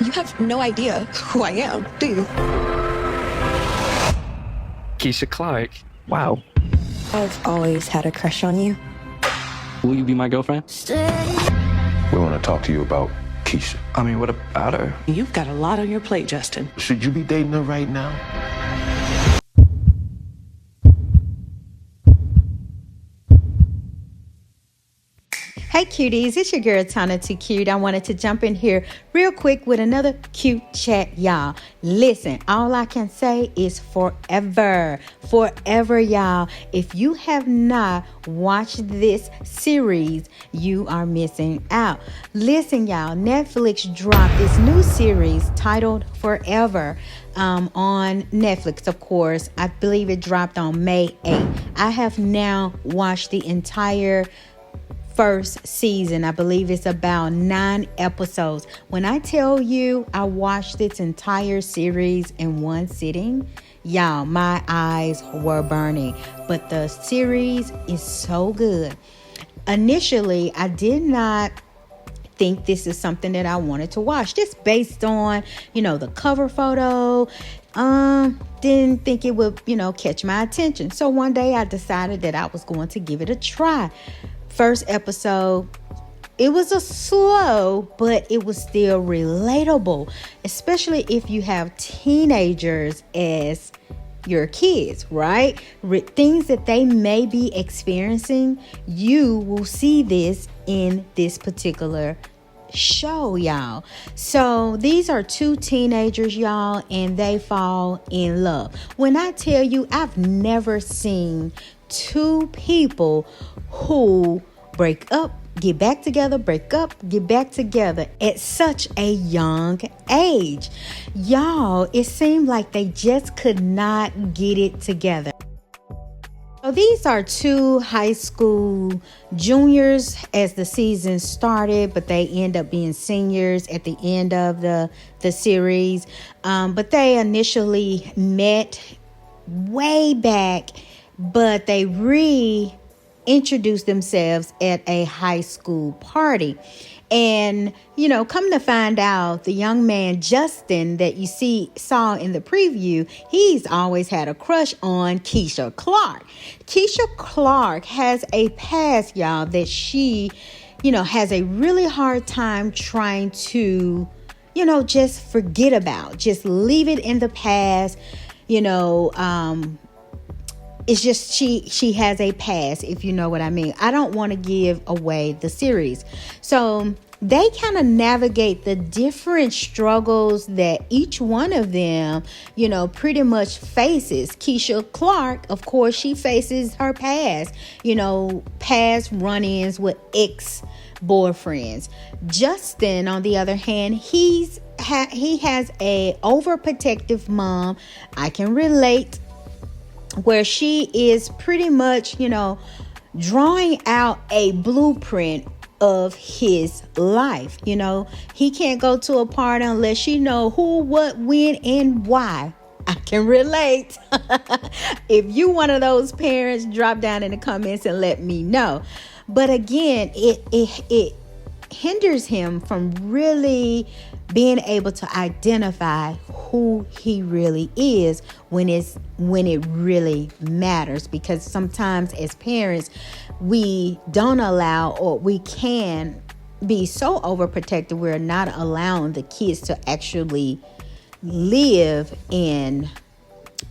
You have no idea who I am, do you? Keisha Clark. Wow. I've always had a crush on you. Will you be my girlfriend? We want to talk to you about Keisha. I mean, what about her? You've got a lot on your plate, Justin. Should you be dating her right now? Hey cuties, it's your girl Tana Too Cute. I wanted to jump in here real quick with another cute chat, y'all. Listen, all I can say is forever, y'all. If you have not watched this series, you are missing out. Listen, y'all, Netflix dropped this new series titled Forever on Netflix, of course. I believe it dropped on May 8th. I have now watched the entire first season. I believe it's about 9 episodes. When I tell you I watched this entire series in one sitting, y'all, my eyes were burning. But the series is so good. Initially, I did not think this is something that I wanted to watch, just based on, the cover photo. Didn't think it would, catch my attention. So one day I decided that I was going to give it a try. First episode, it was a slow, but it was still relatable, especially if you have teenagers as your kids, right? Things that they may be experiencing, you will see this in this particular show, y'all. So these are 2 teenagers, y'all, and they fall in love. When I tell you, I've never seen 2 people who break up, get back together, break up, get back together at such a young age. Y'all, it seemed like they just could not get it together. So these are 2 high school juniors as the season started, but they end up being seniors at the end of the series. But they initially met way back, but they reintroduced themselves at a high school party. And, come to find out, the young man, Justin, that you saw in the preview, he's always had a crush on Keisha Clark. Keisha Clark has a past, y'all, that she, has a really hard time trying to, just forget about, just leave it in the past, it's just she has a past, if you know what I mean. I don't want to give away the series. So they kind of navigate the different struggles that each one of them, pretty much faces. Keisha Clark, of course, she faces her past, past run-ins with ex-boyfriends. Justin, on the other hand, he has a overprotective mom. I can relate, where she is pretty much, drawing out a blueprint of his life. He can't go to a party unless she know who, what, when, and why. I can relate. If you one of those parents, drop down in the comments and let me know. But again, it hinders him from really being able to identify who he really is when it really matters. Because sometimes as parents, we don't allow, or we can be so overprotective, we're not allowing the kids to actually live and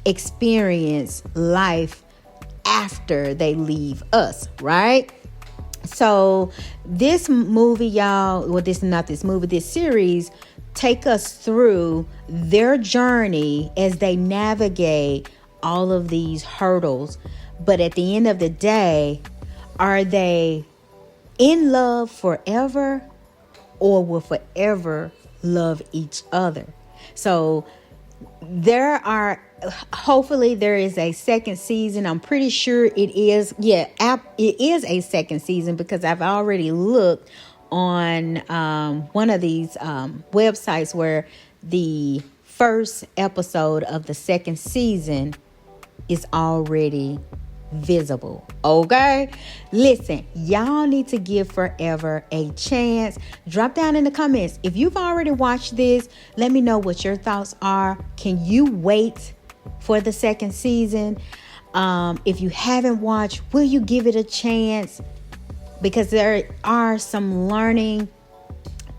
experience life after they leave us, right? So this movie, y'all, this series take us through their journey as they navigate all of these hurdles. But at the end of the day, are they in love forever, or will forever love each other? So hopefully there is a second season. I'm pretty sure it is. Yeah, it is a second season, because I've already looked on one of these websites where the first episode of the second season is already visible. Okay, listen, y'all need to give Forever a chance. Drop down in the comments if you've already watched this. Let me know what your thoughts are. Can you wait for the second season? If you haven't watched, will you give it a chance? Because there are some learning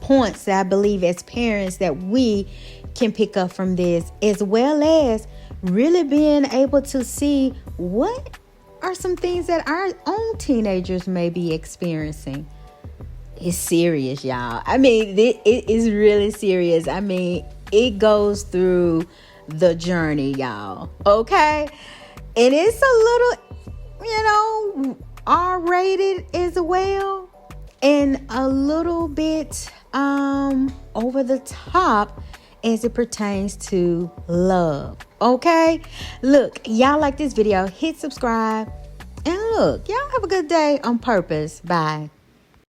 points that I believe as parents that we can pick up from this, as well as really being able to see what are some things that our own teenagers may be experiencing. It's serious, y'all. I mean, it is really serious. I mean, it goes through the journey, y'all. Okay? And it's a little, R-rated as well. And a little bit over the top as it pertains to love. Okay, look, y'all like this video, hit subscribe, and look, y'all have a good day on purpose. Bye.